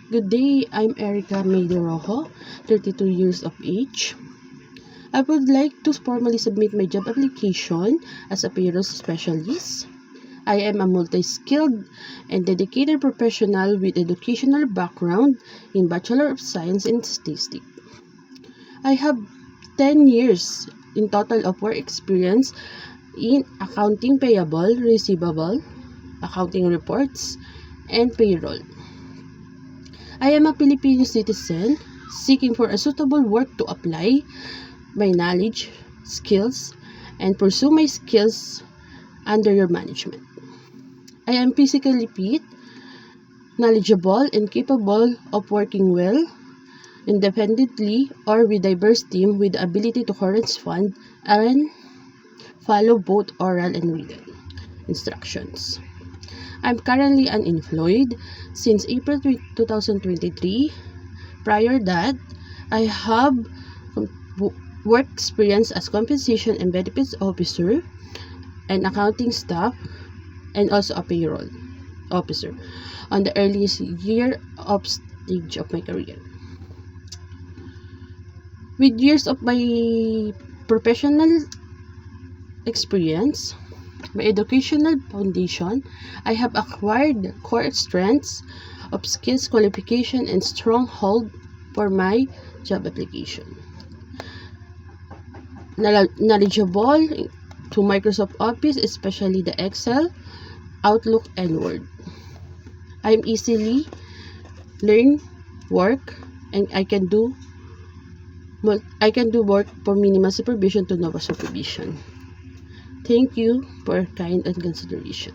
Good day, I'm Erica Rojo, 32 years of age. I would like to formally submit my job application as a payroll specialist. I am a multi-skilled and dedicated professional with educational background in Bachelor of Science in Statistics. I have 10 years in total of work experience in accounting payable, receivable, accounting reports, and payroll. I am a Filipino citizen seeking for a suitable work to apply my knowledge, skills, and pursue my skills under your management. I am physically fit, knowledgeable, and capable of working well, independently, or with diverse team with the ability to correspond and follow both oral and written instructions. I'm currently unemployed since April 2023. Prior that, I have work experience as compensation and benefits officer and accounting staff and also a payroll officer on the earliest year of stage of my career. With years of my professional experience, my educational foundation, I have acquired core strengths of skills, qualification, and stronghold for my job application. Knowledgeable to Microsoft Office, especially the Excel, Outlook, and Word. I'm easily learn work, and I can do work for minimal supervision to no supervision. Thank you for your kind and consideration.